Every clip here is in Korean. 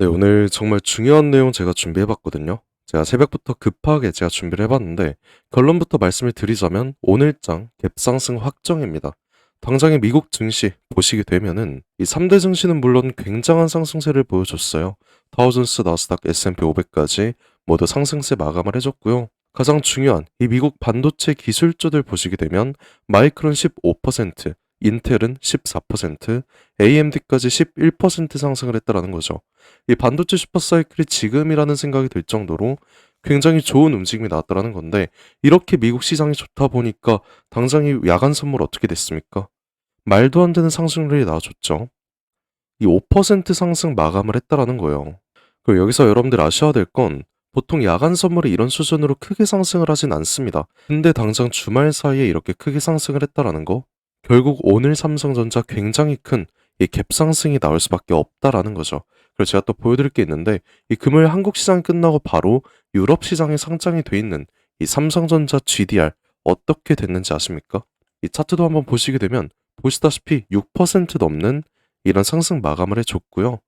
네, 오늘 정말 중요한 내용 제가 준비해봤거든요. 제가 새벽부터 급하게 제가 준비를 해봤는데 결론부터 말씀을 드리자면 오늘장 갭상승 확정입니다. 당장의 미국 증시 보시게 되면은 이 3대 증시는 물론 굉장한 상승세를 보여줬어요. 다우존스, 나스닥, S&P 500까지 모두 상승세 마감을 해줬고요. 가장 중요한 이 미국 반도체 기술주들 보시게 되면 마이크론 15%, 인텔은 14%, AMD까지 11% 상승을 했다라는 거죠. 이 반도체 슈퍼사이클이 지금이라는 생각이 들 정도로 굉장히 좋은 움직임이 나왔다라는 건데 이렇게 미국 시장이 좋다 보니까 당장 이 야간 선물 어떻게 됐습니까? 말도 안 되는 상승률이 나와줬죠. 이 5% 상승 마감을 했다라는 거예요. 그리고 여기서 여러분들 아셔야 될 건 보통 야간 선물이 이런 수준으로 크게 상승을 하진 않습니다. 근데 당장 주말 사이에 이렇게 크게 상승을 했다라는 거 결국 오늘 삼성전자 굉장히 큰 이 갭상승이 나올 수밖에 없다라는 거죠. 그래서 제가 또 보여드릴 게 있는데 이 금요일 한국 시장 끝나고 바로 유럽 시장에 상장이 돼 있는 이 삼성전자 GDR 어떻게 됐는지 아십니까? 이 차트도 한번 보시게 되면 보시다시피 6% 넘는 이런 상승 마감을 해줬고요.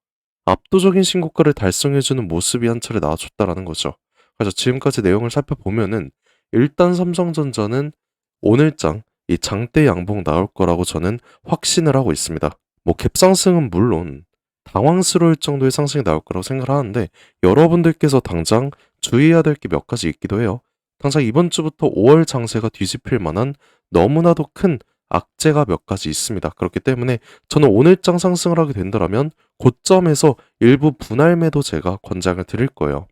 압도적인 신고가를 달성해주는 모습이 한 차례 나와줬다라는 거죠. 그래서 지금까지 내용을 살펴보면은 일단 삼성전자는 오늘장 이 장대 양봉 나올 거라고 저는 확신을 하고 있습니다. 뭐 갭상승은 물론 당황스러울 정도의 상승이 나올 거라고 생각을 하는데 여러분들께서 당장 주의해야 될 게 몇 가지 있기도 해요. 당장 이번 주부터 5월 장세가 뒤집힐 만한 너무나도 큰 악재가 몇 가지 있습니다. 그렇기 때문에 저는 오늘장 상승을 하게 된다면 고점에서 일부 분할 매도 제가 권장을 드릴 거예요.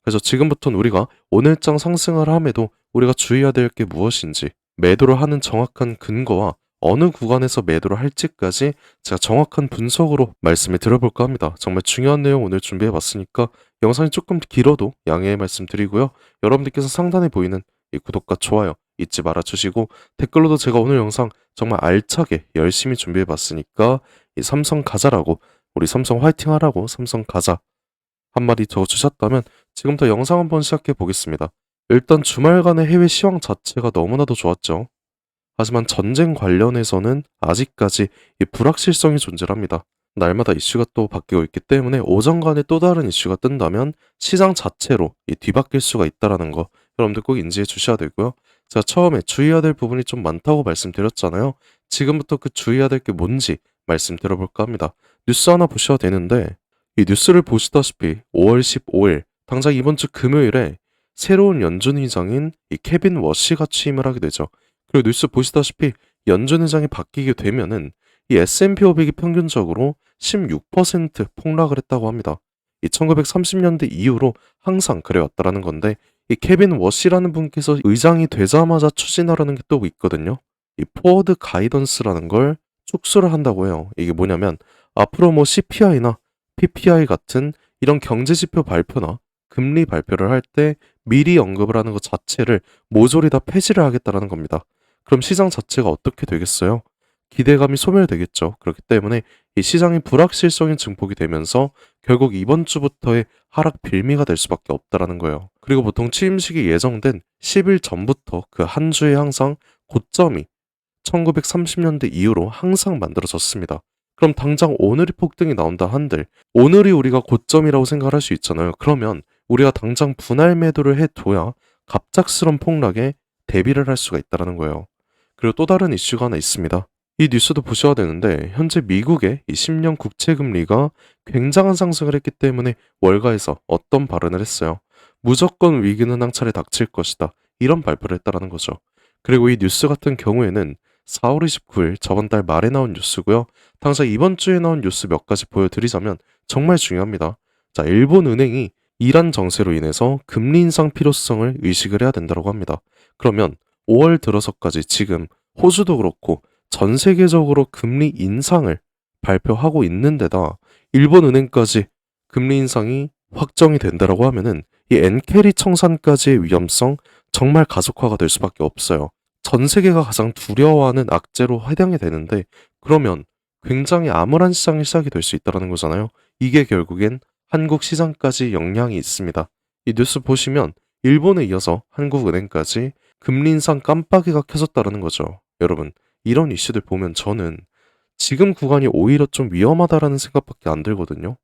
그래서 지금부터는 우리가 오늘장 상승을 함에도 우리가 주의해야 될 게 무엇인지 매도를 하는 정확한 근거와 어느 구간에서 매도를 할지까지 제가 정확한 분석으로 말씀을 드려볼까 합니다. 정말 중요한 내용 오늘 준비해봤으니까 영상이 조금 길어도 양해의 말씀 드리고요. 여러분들께서 상단에 보이는 이 구독과 좋아요 잊지 말아주시고 댓글로도 제가 오늘 영상 정말 알차게 열심히 준비해봤으니까 이 삼성 가자라고 우리 삼성 화이팅 하라고 삼성 가자 한마디 적어주셨다면 지금부터 영상 한번 시작해 보겠습니다. 일단 주말간의 해외 시황 자체가 너무나도 좋았죠. 하지만 전쟁 관련해서는 아직까지 이 불확실성이 존재합니다. 날마다 이슈가 또 바뀌고 있기 때문에 오전간에 또 다른 이슈가 뜬다면 시장 자체로 뒤바뀔 수가 있다는 거 여러분들 꼭 인지해 주셔야 되고요. 제가 처음에 주의해야 될 부분이 좀 많다고 말씀드렸잖아요. 지금부터 그 주의해야 될 게 뭔지 말씀드려볼까 합니다. 뉴스 하나 보셔야 되는데 이 뉴스를 보시다시피 5월 15일 당장 이번 주 금요일에 새로운 연준 의장인 이 케빈 워시가 취임을 하게 되죠. 그리고 뉴스 보시다시피 연준 의장이 바뀌게 되면은 이 S&P 500이 평균적으로 16% 폭락을 했다고 합니다. 이 1930년대 이후로 항상 그래왔다라는 건데 이 케빈 워시라는 분께서 의장이 되자마자 추진하라는 게 또 있거든요. 이 포워드 가이던스라는 걸 축소를 한다고 해요. 이게 뭐냐면 앞으로 뭐 CPI나 PPI 같은 이런 경제 지표 발표나 금리 발표를 할 때 미리 언급을 하는 것 자체를 모조리 다 폐지를 하겠다라는 겁니다. 그럼 시장 자체가 어떻게 되겠어요? 기대감이 소멸되겠죠. 그렇기 때문에 이 시장이 불확실성이 증폭이 되면서 결국 이번 주부터의 하락 빌미가 될 수밖에 없다라는 거예요. 그리고 보통 취임식이 예정된 10일 전부터 그 한 주에 항상 고점이 1930년대 이후로 항상 만들어졌습니다. 그럼 당장 오늘이 폭등이 나온다 한들 오늘이 우리가 고점이라고 생각할 수 있잖아요. 그러면 우리가 당장 분할 매도를 해둬야 갑작스런 폭락에 대비를 할 수가 있다는 거예요. 그리고 또 다른 이슈가 하나 있습니다. 이 뉴스도 보셔야 되는데 현재 미국의 이 10년 국채 금리가 굉장한 상승을 했기 때문에 월가에서 어떤 발언을 했어요. 무조건 위기는 한 차례 닥칠 것이다. 이런 발표를 했다라는 거죠. 그리고 이 뉴스 같은 경우에는 4월 29일 저번 달 말에 나온 뉴스고요. 당장 이번 주에 나온 뉴스 몇 가지 보여드리자면 정말 중요합니다. 자, 일본 은행이 이란 정세로 인해서 금리 인상 필요성을 의식을 해야 된다고 합니다. 그러면 5월 들어서까지 지금 호주도 그렇고 전 세계적으로 금리 인상을 발표하고 있는데다 일본 은행까지 금리 인상이 확정이 된다라고 하면은 이 엔캐리 청산까지의 위험성 정말 가속화가 될 수밖에 없어요. 전 세계가 가장 두려워하는 악재로 해당이 되는데 그러면 굉장히 암울한 시장이 시작이 될 수 있다는 거잖아요. 이게 결국엔 한국 시장까지 영향이 있습니다. 이 뉴스 보시면 일본에 이어서 한국은행까지 금리 인상 깜빡이가 켜졌다는 거죠. 여러분, 이런 이슈들 보면 저는 지금 구간이 오히려 좀 위험하다라는 생각밖에 안 들거든요.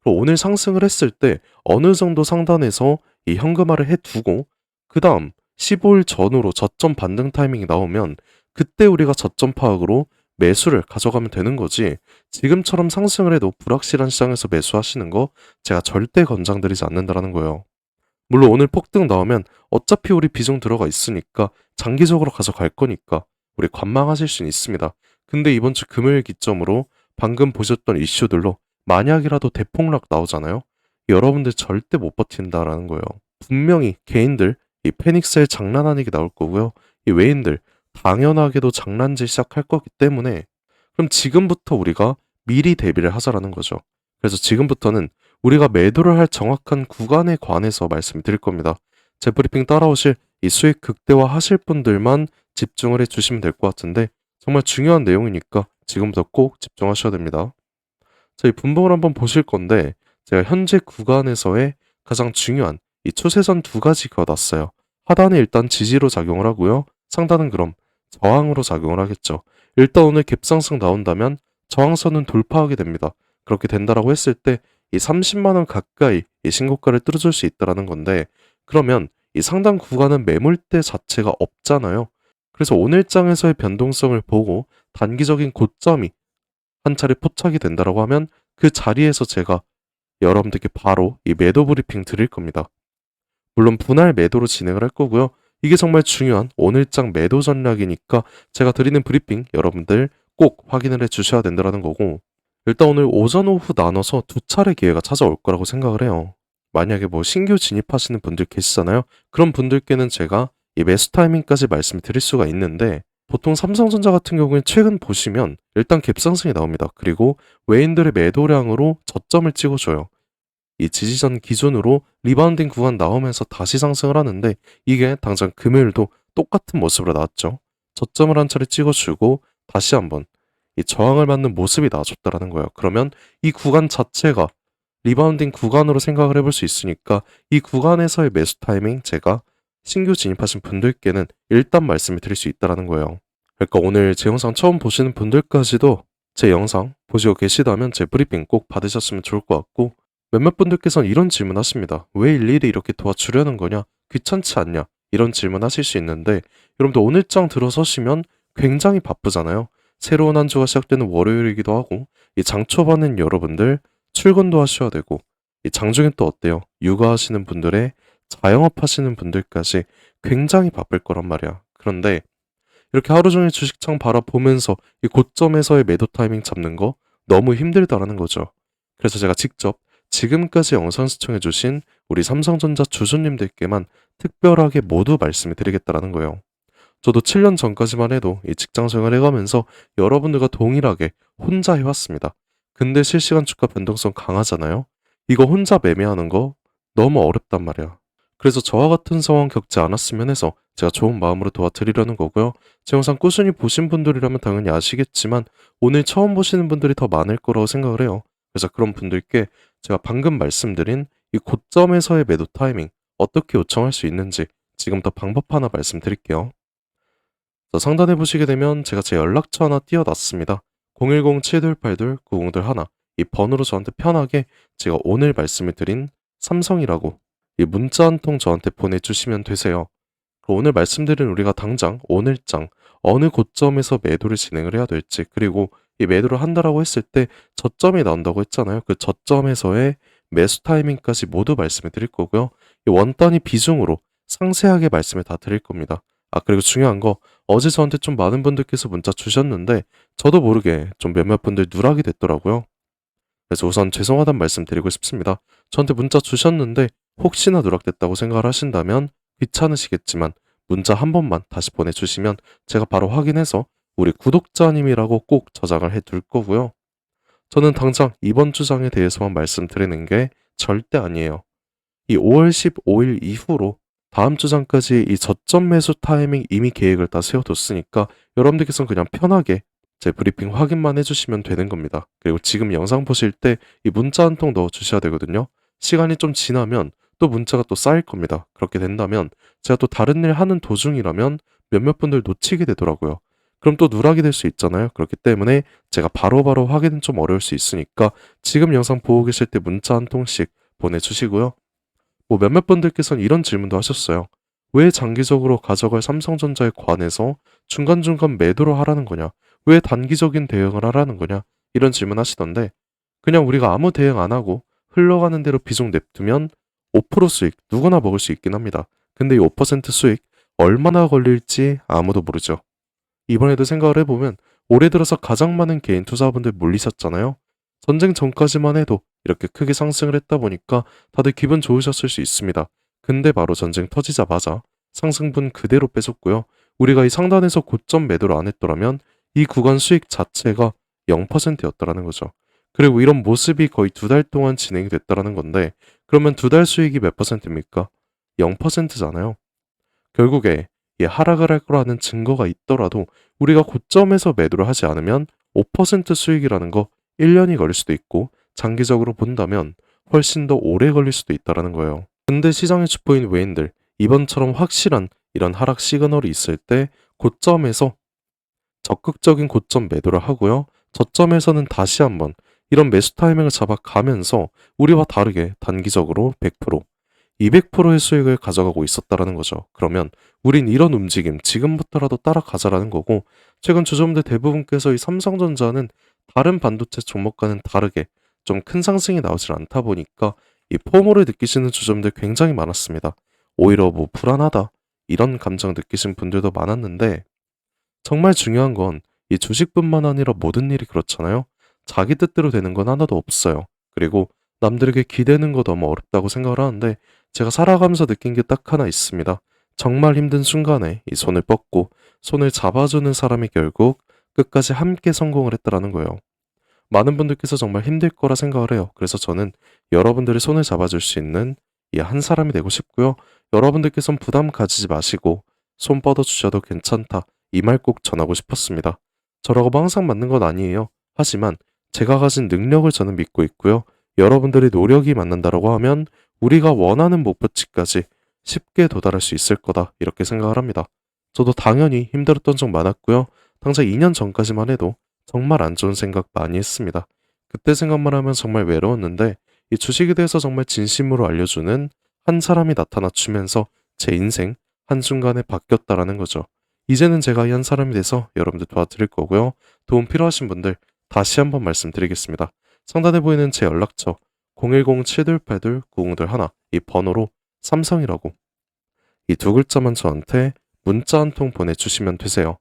그리고 오늘 상승을 했을 때 어느 정도 상단에서 이 현금화를 해두고 그 다음 15일 전후로 저점 반등 타이밍이 나오면 그때 우리가 저점 파악으로 매수를 가져가면 되는 거지. 지금처럼 상승을 해도 불확실한 시장에서 매수하시는 거 제가 절대 권장드리지 않는다라는 거예요. 물론 오늘 폭등 나오면 어차피 우리 비중 들어가 있으니까 장기적으로 가져갈 거니까 우리 관망하실 수는 있습니다. 근데 이번 주 금요일 기점으로 방금 보셨던 이슈들로 만약이라도 대폭락 나오잖아요. 여러분들 절대 못 버틴다라는 거예요. 분명히 개인들 이 패닉셀 장난 아니게 나올 거고요. 이 외인들 당연하게도 장난질 시작할 거기 때문에 그럼 지금부터 우리가 미리 대비를 하자라는 거죠. 그래서 지금부터는 우리가 매도를 할 정확한 구간에 관해서 말씀드릴 겁니다. 제 브리핑 따라오실 이 수익 극대화 하실 분들만 집중을 해 주시면 될 것 같은데 정말 중요한 내용이니까 지금부터 꼭 집중하셔야 됩니다. 자, 이 분봉을 한번 보실 건데 제가 현재 구간에서의 가장 중요한 이 추세선 두 가지 그어놨어요. 하단은 일단 지지로 작용을 하고요. 상단은 그럼 저항으로 작용을 하겠죠. 일단 오늘 갭상승 나온다면 저항선은 돌파하게 됩니다. 그렇게 된다라고 했을 때 이 30만 원 가까이 이 신고가를 뚫어줄 수 있다라는 건데 그러면 이 상단 구간은 매물대 자체가 없잖아요. 그래서 오늘 장에서의 변동성을 보고 단기적인 고점이 한 차례 포착이 된다라고 하면 그 자리에서 제가 여러분들께 바로 이 매도 브리핑 드릴 겁니다. 물론 분할 매도로 진행을 할 거고요. 이게 정말 중요한 오늘장 매도 전략이니까 제가 드리는 브리핑 여러분들 꼭 확인을 해 주셔야 된다는 거고 일단 오늘 오전 오후 나눠서 두 차례 기회가 찾아올 거라고 생각을 해요. 만약에 뭐 신규 진입하시는 분들 계시잖아요. 그런 분들께는 제가 이 매수 타이밍까지 말씀드릴 수가 있는데 보통 삼성전자 같은 경우에는 최근 보시면 일단 갭상승이 나옵니다. 그리고 외인들의 매도량으로 저점을 찍어줘요. 이 지지선 기준으로 리바운딩 구간 나오면서 다시 상승을 하는데 이게 당장 금요일도 똑같은 모습으로 나왔죠. 저점을 한 차례 찍어주고 다시 한번 이 저항을 맞는 모습이 나와줬다라는 거예요. 그러면 이 구간 자체가 리바운딩 구간으로 생각을 해볼 수 있으니까 이 구간에서의 매수 타이밍 제가 신규 진입하신 분들께는 일단 말씀을 드릴 수 있다라는 거예요. 그러니까 오늘 제 영상 처음 보시는 분들까지도 제 영상 보시고 계시다면 제 브리핑 꼭 받으셨으면 좋을 것 같고 몇몇 분들께서는 이런 질문 하십니다. 왜 일일이 이렇게 도와주려는 거냐? 귀찮지 않냐? 이런 질문 하실 수 있는데 여러분들 오늘장 들어서시면 굉장히 바쁘잖아요. 새로운 한 주가 시작되는 월요일이기도 하고 이 장 초반엔 여러분들 출근도 하셔야 되고 이 장중엔 또 어때요? 육아하시는 분들의 자영업 하시는 분들까지 굉장히 바쁠 거란 말이야. 그런데 이렇게 하루 종일 주식창 바라보면서 이 고점에서의 매도 타이밍 잡는 거 너무 힘들다라는 거죠. 그래서 제가 직접 지금까지 영상 시청해주신 우리 삼성전자 주주님들께만 특별하게 모두 말씀을 드리겠다라는 거예요. 저도 7년 전까지만 해도 이 직장 생활을 해가면서 여러분들과 동일하게 혼자 해왔습니다. 근데 실시간 주가 변동성 강하잖아요? 이거 혼자 매매하는 거 너무 어렵단 말이야. 그래서 저와 같은 상황 겪지 않았으면 해서 제가 좋은 마음으로 도와드리려는 거고요. 제 영상 꾸준히 보신 분들이라면 당연히 아시겠지만 오늘 처음 보시는 분들이 더 많을 거라고 생각을 해요. 그래서 그런 분들께 제가 방금 말씀드린 이 고점에서의 매도 타이밍 어떻게 요청할 수 있는지 지금부터 방법 하나 말씀드릴게요. 자, 상단에 보시게 되면 제가 제 연락처 하나 띄워놨습니다. 010-728-9021 이 번호로 저한테 편하게 제가 오늘 말씀을 드린 삼성이라고 이 문자 한 통 저한테 보내주시면 되세요. 오늘 말씀드린 우리가 당장 오늘장 어느 고점에서 매도를 진행을 해야 될지 그리고 이 매도를 한다라고 했을 때 저점이 나온다고 했잖아요. 그 저점에서의 매수 타이밍까지 모두 말씀을 드릴 거고요. 이 원 단위 비중으로 상세하게 말씀을 다 드릴 겁니다. 아, 그리고 중요한 거 어제 저한테 좀 많은 분들께서 문자 주셨는데 저도 모르게 좀 몇몇 분들 누락이 됐더라고요. 그래서 우선 죄송하다는 말씀 드리고 싶습니다. 저한테 문자 주셨는데 혹시나 누락됐다고 생각을 하신다면 귀찮으시겠지만 문자 한 번만 다시 보내주시면 제가 바로 확인해서 우리 구독자님이라고 꼭 저장을 해둘 거고요. 저는 당장 이번 주장에 대해서만 말씀드리는 게 절대 아니에요. 이 5월 15일 이후로 다음 주장까지 이 저점 매수 타이밍 이미 계획을 다 세워뒀으니까 여러분들께서는 그냥 편하게 제 브리핑 확인만 해주시면 되는 겁니다. 그리고 지금 영상 보실 때 이 문자 한 통 넣어주셔야 되거든요. 시간이 좀 지나면 또 문자가 또 쌓일 겁니다. 그렇게 된다면 제가 또 다른 일 하는 도중이라면 몇몇 분들 놓치게 되더라고요. 그럼 또 누락이 될 수 있잖아요. 그렇기 때문에 제가 바로바로 확인은 좀 어려울 수 있으니까 지금 영상 보고 계실 때 문자 한 통씩 보내주시고요. 뭐 몇몇 분들께서는 이런 질문도 하셨어요. 왜 장기적으로 가져갈 삼성전자에 관해서 중간중간 매도를 하라는 거냐? 왜 단기적인 대응을 하라는 거냐? 이런 질문 하시던데 그냥 우리가 아무 대응 안 하고 흘러가는 대로 비중 냅두면 5% 수익 누구나 먹을 수 있긴 합니다. 근데 이 5% 수익 얼마나 걸릴지 아무도 모르죠. 이번에도 생각을 해보면 올해 들어서 가장 많은 개인 투자분들 몰리셨잖아요. 전쟁 전까지만 해도 이렇게 크게 상승을 했다 보니까 다들 기분 좋으셨을 수 있습니다. 근데 바로 전쟁 터지자마자 상승분 그대로 뺏었고요. 우리가 이 상단에서 고점 매도를 안 했더라면 이 구간 수익 자체가 0%였다라는 거죠. 그리고 이런 모습이 거의 2달 동안 진행이 됐다라는 건데 그러면 2달 수익이 몇 퍼센트입니까? 0%잖아요. 결국에 이 하락을 할 거라는 증거가 있더라도 우리가 고점에서 매도를 하지 않으면 5% 수익이라는 거 1년이 걸릴 수도 있고 장기적으로 본다면 훨씬 더 오래 걸릴 수도 있다라는 거예요. 근데 시장의 주포인 외인들 이번처럼 확실한 이런 하락 시그널이 있을 때 고점에서 적극적인 고점 매도를 하고요. 저점에서는 다시 한번 이런 매수 타이밍을 잡아가면서 우리와 다르게 단기적으로 100%, 200%의 수익을 가져가고 있었다라는 거죠. 그러면 우린 이런 움직임 지금부터라도 따라가자라는 거고 최근 주주분들 대부분께서 이 삼성전자는 다른 반도체 종목과는 다르게 좀 큰 상승이 나오질 않다 보니까 이 포모를 느끼시는 주주분들 굉장히 많았습니다. 오히려 뭐 불안하다 이런 감정 느끼신 분들도 많았는데 정말 중요한 건 이 주식뿐만 아니라 모든 일이 그렇잖아요. 자기 뜻대로 되는 건 하나도 없어요. 그리고 남들에게 기대는 거 너무 어렵다고 생각을 하는데 제가 살아가면서 느낀 게 딱 하나 있습니다. 정말 힘든 순간에 이 손을 뻗고 손을 잡아주는 사람이 결국 끝까지 함께 성공을 했다라는 거예요. 많은 분들께서 정말 힘들 거라 생각을 해요. 그래서 저는 여러분들의 손을 잡아줄 수 있는 이 한 사람이 되고 싶고요. 여러분들께서는 부담 가지지 마시고 손 뻗어주셔도 괜찮다. 이 말 꼭 전하고 싶었습니다. 저라고 뭐 항상 맞는 건 아니에요. 하지만 제가 가진 능력을 저는 믿고 있고요. 여러분들의 노력이 맞는다라고 하면 우리가 원하는 목표치까지 쉽게 도달할 수 있을 거다. 이렇게 생각을 합니다. 저도 당연히 힘들었던 적 많았고요. 당장 2년 전까지만 해도 정말 안 좋은 생각 많이 했습니다. 그때 생각만 하면 정말 외로웠는데 이 주식에 대해서 정말 진심으로 알려주는 한 사람이 나타나 주면서 제 인생 한순간에 바뀌었다라는 거죠. 이제는 제가 이 한 사람이 돼서 여러분들 도와드릴 거고요. 도움 필요하신 분들 다시 한번 말씀드리겠습니다. 상단에 보이는 제 연락처 010-728-9021 이 번호로 삼성이라고 이 두 글자만 저한테 문자 한 통 보내주시면 되세요.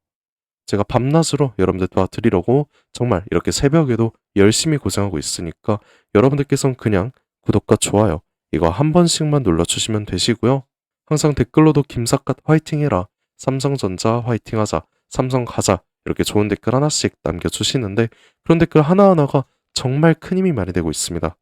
제가 밤낮으로 여러분들 도와드리려고 정말 이렇게 새벽에도 열심히 고생하고 있으니까 여러분들께서는 그냥 구독과 좋아요 이거 한 번씩만 눌러주시면 되시고요. 항상 댓글로도 김삿갓 화이팅해라, 삼성전자 화이팅하자, 삼성 가자 이렇게 좋은 댓글 하나씩 남겨주시는데 그런 댓글 하나하나가 정말 큰 힘이 많이 되고 있습니다.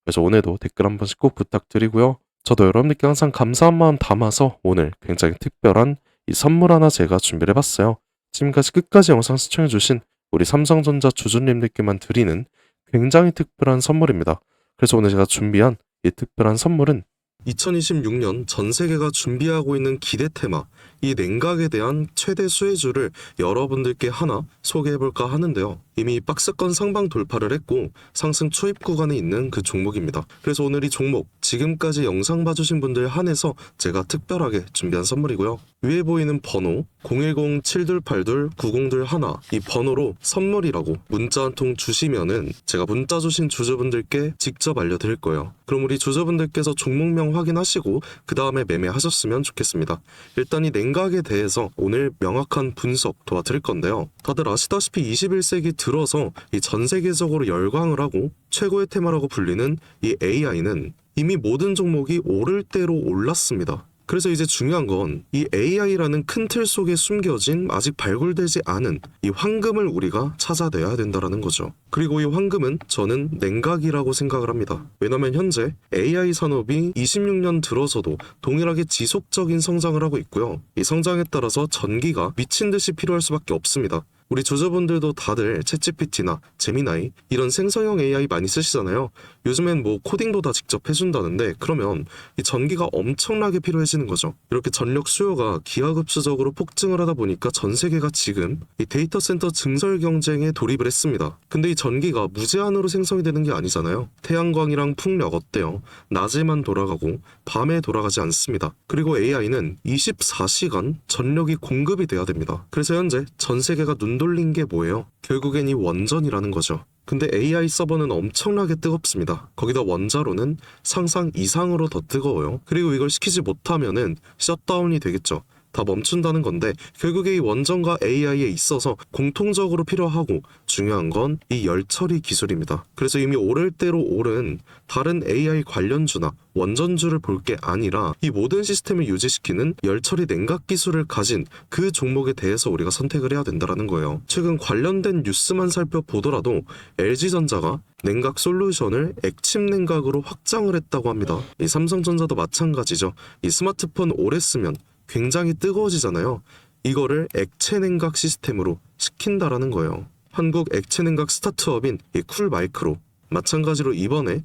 그래서 오늘도 댓글 한 번씩 꼭 부탁드리고요. 저도 여러분들께 항상 감사한 마음 담아서 오늘 굉장히 특별한 이 선물 하나 제가 준비를 해봤어요. 지금까지 끝까지 영상 시청해주신 우리 삼성전자 주주님들께만 드리는 굉장히 특별한 선물입니다. 그래서 오늘 제가 준비한 이 특별한 선물은 2026년 전 세계가 준비하고 있는 기대 테마, 이 냉각에 대한 최대 수혜주를 여러분들께 하나 소개해볼까 하는데요. 이미 박스권 상방 돌파를 했고 상승 초입 구간에 있는 그 종목입니다. 그래서 오늘 이 종목 지금까지 영상 봐주신 분들 한해서 제가 특별하게 준비한 선물이고요. 위에 보이는 번호 010-728-9021 이 번호로 선물이라고 문자 한 통 주시면은 제가 문자 주신 주주분들께 직접 알려드릴 거예요. 그럼 우리 주주분들께서 종목명 확인하시고 그 다음에 매매하셨으면 좋겠습니다. 일단 이 냉각에 대해서 오늘 명확한 분석 도와드릴 건데요. 다들 아시다시피 21세기 들어서 이 전 세계적으로 열광을 하고 최고의 테마라고 불리는 이 AI는 이미 모든 종목이 오를 대로 올랐습니다. 그래서 이제 중요한 건 이 AI라는 큰 틀 속에 숨겨진 아직 발굴되지 않은 이 황금을 우리가 찾아내야 된다는 거죠. 그리고 이 황금은 저는 냉각이라고 생각을 합니다. 왜냐면 현재 AI 산업이 26년 들어서도 동일하게 지속적인 성장을 하고 있고요. 이 성장에 따라서 전기가 미친 듯이 필요할 수밖에 없습니다. 우리 조저분들도 다들 챗GPT나 제미나이 이런 생성형 AI 많이 쓰시잖아요. 요즘엔 뭐 코딩도 다 직접 해준다는데 그러면 이 전기가 엄청나게 필요해지는 거죠. 이렇게 전력 수요가 기하급수적으로 폭증을 하다 보니까 전 세계가 지금 이 데이터 센터 증설 경쟁에 돌입을 했습니다. 근데 이 전기가 무제한으로 생성이 되는 게 아니잖아요. 태양광이랑 풍력 어때요? 낮에만 돌아가고 밤에 돌아가지 않습니다. 그리고 AI는 24시간 전력이 공급이 돼야 됩니다. 그래서 현재 전 세계가 눈 돌린 게 뭐예요? 결국엔 이 원전이라는 거죠. 근데 AI 서버는 엄청나게 뜨겁습니다. 거기다 원자로는 상상 이상으로 더 뜨거워요. 그리고 이걸 시키지 못하면은 셧다운이 되겠죠. 다 멈춘다는 건데 결국에 이 원전과 AI에 있어서 공통적으로 필요하고 중요한 건 이 열처리 기술입니다. 그래서 이미 오를 대로 오른 다른 AI 관련주나 원전주를 볼 게 아니라 이 모든 시스템을 유지시키는 열처리 냉각 기술을 가진 그 종목에 대해서 우리가 선택을 해야 된다는 거예요. 최근 관련된 뉴스만 살펴보더라도 LG전자가 냉각 솔루션을 액침 냉각으로 확장을 했다고 합니다. 이 삼성전자도 마찬가지죠. 이 스마트폰 오래 쓰면 굉장히 뜨거워지잖아요. 이거를 액체 냉각 시스템으로 시킨다라는 거예요. 한국 액체 냉각 스타트업인 이 쿨마이크로 마찬가지로 이번에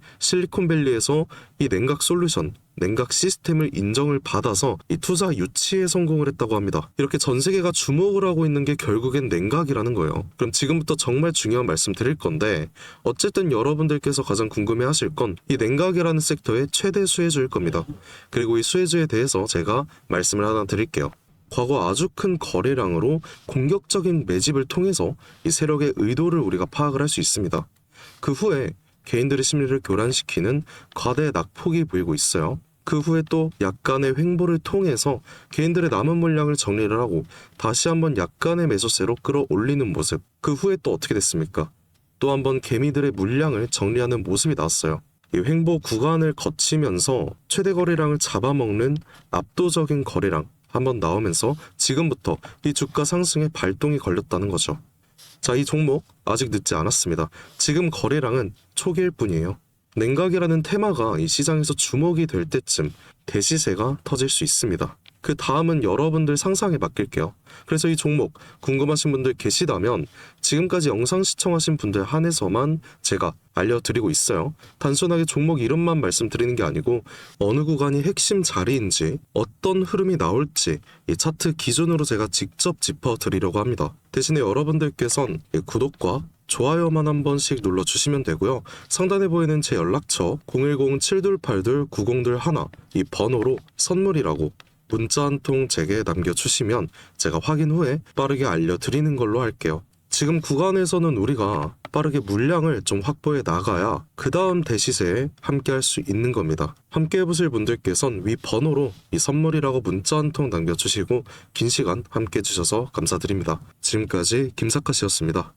실리콘밸리에서 이 냉각 솔루션, 냉각 시스템을 인정을 받아서 이 투자 유치에 성공을 했다고 합니다. 이렇게 전 세계가 주목을 하고 있는 게 결국엔 냉각이라는 거예요. 그럼 지금부터 정말 중요한 말씀 드릴 건데 어쨌든 여러분들께서 가장 궁금해하실 건 이 냉각이라는 섹터의 최대 수혜주일 겁니다. 그리고 이 수혜주에 대해서 제가 말씀을 하나 드릴게요. 과거 아주 큰 거래량으로 공격적인 매집을 통해서 이 세력의 의도를 우리가 파악을 할 수 있습니다. 그 후에 개인들의 심리를 교란시키는 과대 낙폭이 보이고 있어요. 그 후에 또 약간의 횡보를 통해서 개인들의 남은 물량을 정리를 하고 다시 한번 약간의 매수세로 끌어올리는 모습. 그 후에 또 어떻게 됐습니까? 또 한번 개미들의 물량을 정리하는 모습이 나왔어요. 이 횡보 구간을 거치면서 최대 거래량을 잡아먹는 압도적인 거래량 한번 나오면서 지금부터 이 주가 상승에 발동이 걸렸다는 거죠. 자, 이 종목 아직 늦지 않았습니다. 지금 거래량은 초기일 뿐이에요. 냉각이라는 테마가 이 시장에서 주목이 될 때쯤 대시세가 터질 수 있습니다. 그 다음은 여러분들 상상에 맡길게요. 그래서 이 종목 궁금하신 분들 계시다면 지금까지 영상 시청하신 분들 한해서만 제가 알려드리고 있어요. 단순하게 종목 이름만 말씀드리는 게 아니고 어느 구간이 핵심 자리인지 어떤 흐름이 나올지 이 차트 기준으로 제가 직접 짚어드리려고 합니다. 대신에 여러분들께선 이 구독과 좋아요만 한 번씩 눌러주시면 되고요. 상단에 보이는 제 연락처 010-7282-9021 이 번호로 선물이라고 문자 한 통 제게 남겨주시면 제가 확인 후에 빠르게 알려드리는 걸로 할게요. 지금 구간에서는 우리가 빠르게 물량을 좀 확보해 나가야 그 다음 대시세에 함께 할 수 있는 겁니다. 함께 해보실 분들께선 위 번호로 이 선물이라고 문자 한 통 남겨주시고 긴 시간 함께 해주셔서 감사드립니다. 지금까지 김사카씨였습니다.